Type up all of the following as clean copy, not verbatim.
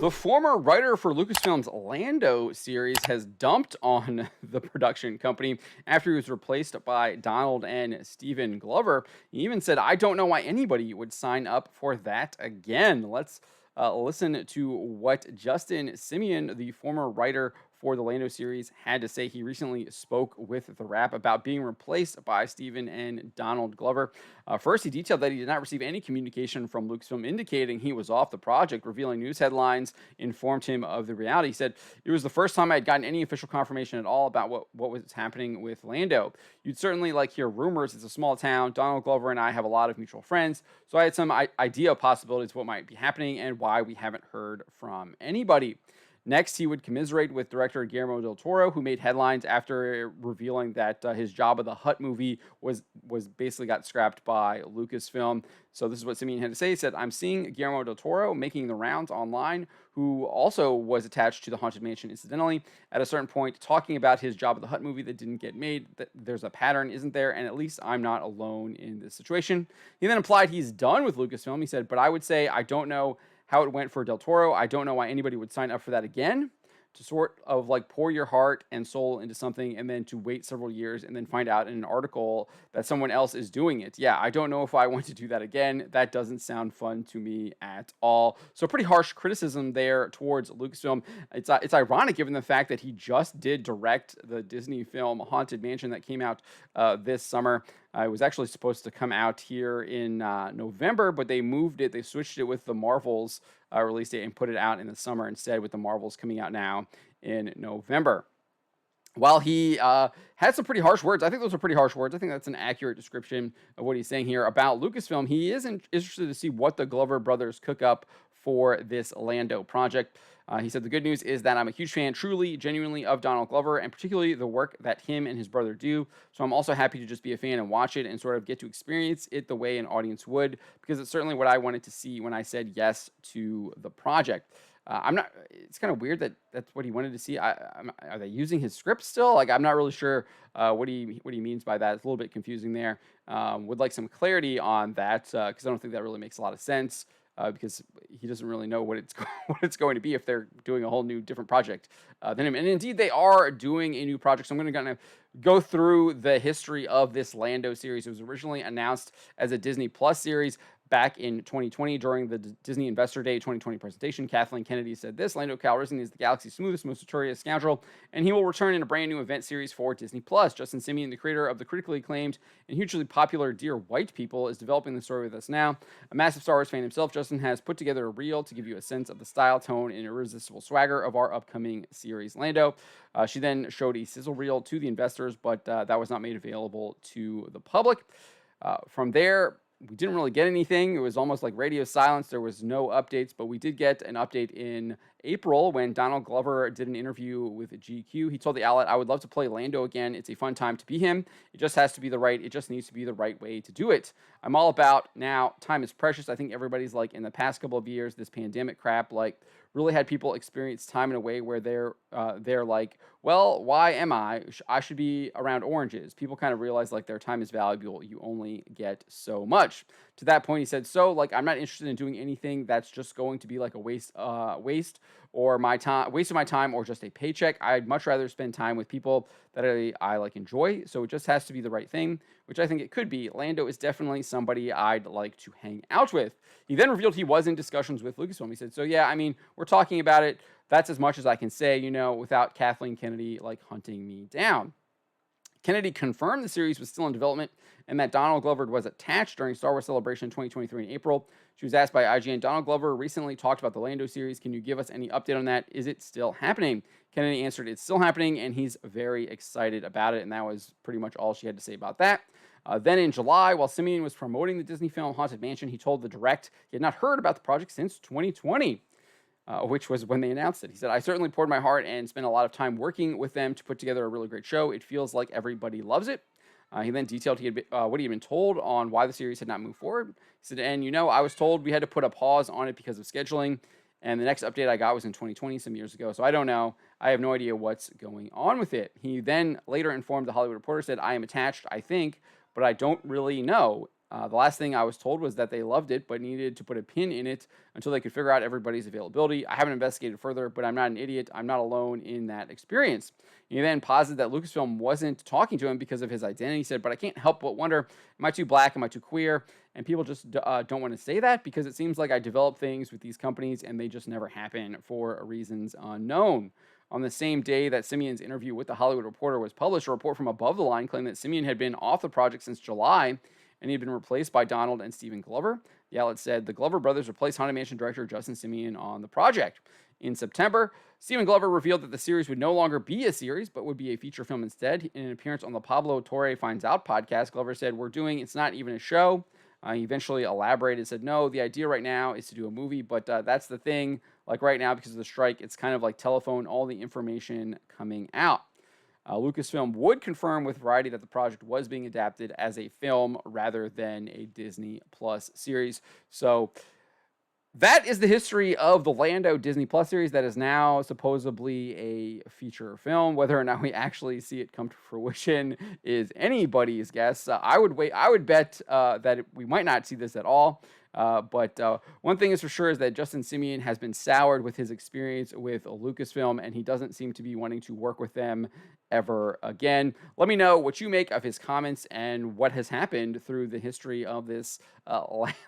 The former writer for Lucasfilm's Lando series has dumped on the production company after he was replaced by Donald and Stephen Glover. He even said, I don't know why anybody would sign up for that again. Let's listen to what Justin Simien, the former writer for the Lando series, had to say. He recently spoke with The Wrap about being replaced by Stephen and Donald Glover. First, he detailed that he did not receive any communication from Lucasfilm indicating he was off the project. Revealing news headlines informed him of the reality. He said, it was the first time I had gotten any official confirmation at all about what was happening with Lando. You'd certainly hear rumors. It's a small town. Donald Glover and I have a lot of mutual friends. So I had some idea of possibilities of what might be happening and why we haven't heard from anybody. Next, he would commiserate with director Guillermo del Toro, who made headlines after revealing that his Jabba the Hutt movie was basically got scrapped by Lucasfilm. So this is what Simeon had to say. He said, I'm seeing Guillermo del Toro making the rounds online, who also was attached to the Haunted Mansion incidentally, at a certain point, talking about his Jabba the Hutt movie that didn't get made. That there's a pattern, isn't there? And at least I'm not alone in this situation. He then implied he's done with Lucasfilm. He said, but I would say I don't know how it went for Del Toro. I don't know why anybody would sign up for that again. To sort of pour your heart and soul into something and then to wait several years and then find out in an article that someone else is doing it. Yeah, I don't know if I want to do that again. That doesn't sound fun to me at all. So pretty harsh criticism there towards Lucasfilm. It's ironic given the fact that he just did direct the Disney film Haunted Mansion that came out this summer. It was actually supposed to come out here in November, but they moved it. They switched it with the Marvels release date and put it out in the summer instead, with the Marvels coming out now in November. While he had some pretty harsh words, I think those are pretty harsh words. I think that's an accurate description of what he's saying here about Lucasfilm. He is interested to see what the Glover brothers cook up for this Lando project. He said, the good news is that I'm a huge fan, truly, genuinely, of Donald Glover, and particularly the work that him and his brother do. So I'm also happy to just be a fan and watch it and sort of get to experience it the way an audience would, because it's certainly what I wanted to see when I said yes to the project. I'm not. It's kind of weird that that's what he wanted to see. Are they using his script still? I'm not really sure what he means by that. It's a little bit confusing there. Would like some clarity on that, because I don't think that really makes a lot of sense. Because he doesn't really know what it's going to be if they're doing a whole new different project than him. And indeed, they are doing a new project. So I'm going to go through the history of this Lando series. It was originally announced as a Disney Plus series back in 2020 during the Disney Investor Day 2020 presentation. Kathleen Kennedy said this: Lando Calrissian is the galaxy's smoothest, most notorious scoundrel, and he will return in a brand new event series for Disney Plus. Justin Simien, the creator of the critically acclaimed and hugely popular Dear White People, is developing the story with us now. A massive Star Wars fan himself, Justin has put together a reel to give you a sense of the style, tone, and irresistible swagger of our upcoming series, Lando. She then showed a sizzle reel to the investors, but that was not made available to the public. From there, we didn't really get anything. It was almost like radio silence. There was no updates, but we did get an update in April when Donald Glover did an interview with GQ. He told the outlet, I would love to play Lando again. It's a fun time to be him. It just has to be it just needs to be the right way to do it. I'm all about now. Time is precious. I think everybody's in the past couple of years, this pandemic crap, really had people experience time in a way where they're like, well, why am I? I should be around oranges. People kind of realize their time is valuable. You only get so much. To that point, he said, so I'm not interested in doing anything that's just going to be a waste or my time, waste of my time, or just a paycheck. I'd much rather spend time with people that I enjoy. So it just has to be the right thing, which I think it could be. Lando is definitely somebody I'd like to hang out with. He then revealed he was in discussions with Lucasfilm. He said, so yeah, we're talking about it. That's as much as I can say, without Kathleen Kennedy hunting me down. Kennedy confirmed the series was still in development and that Donald Glover was attached during Star Wars Celebration 2023 in April. She was asked by IGN, Donald Glover recently talked about the Lando series. Can you give us any update on that? Is it still happening? Kennedy answered, it's still happening, and he's very excited about it. And that was pretty much all she had to say about that. Then in July, while Simien was promoting the Disney film Haunted Mansion, he told The Direct he had not heard about the project since 2020. Which was when they announced it. He said, I certainly poured my heart and spent a lot of time working with them to put together a really great show. It feels like everybody loves it. He then detailed what he had been told on why the series had not moved forward. He said, and I was told we had to put a pause on it because of scheduling. And the next update I got was in 2020, some years ago. So I don't know. I have no idea what's going on with it. He then later informed the Hollywood Reporter, said, I am attached, I think, but I don't really know. The last thing I was told was that they loved it, but needed to put a pin in it until they could figure out everybody's availability. I haven't investigated further, but I'm not an idiot. I'm not alone in that experience. He then posited that Lucasfilm wasn't talking to him because of his identity. He said, but I can't help but wonder, am I too black? Am I too queer? And people just don't want to say that because it seems like I develop things with these companies and they just never happen for reasons unknown. On the same day that Simien's interview with The Hollywood Reporter was published, a report from Above the Line claimed that Simien had been off the project since July and he had been replaced by Donald and Stephen Glover. The outlet said the Glover brothers replaced Haunted Mansion director Justin Simien on the project. In September, Stephen Glover revealed that the series would no longer be a series, but would be a feature film instead. In an appearance on the Pablo Torre Finds Out podcast, Glover said, it's not even a show. He eventually elaborated, said, no, the idea right now is to do a movie, but that's the thing. Like right now, because of the strike, it's kind of like telephone, all the information coming out. Lucasfilm would confirm with Variety that the project was being adapted as a film rather than a Disney Plus series. So that is the history of the Lando Disney Plus series that is now supposedly a feature film. Whether or not we actually see it come to fruition is anybody's guess. I would bet that we might not see this at all. But one thing is for sure is that Justin Simien has been soured with his experience with Lucasfilm, and he doesn't seem to be wanting to work with them ever again. Let me know what you make of his comments and what has happened through the history of this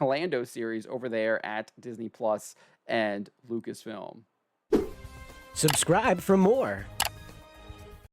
Lando series over there at Disney Plus and Lucasfilm. Subscribe for more.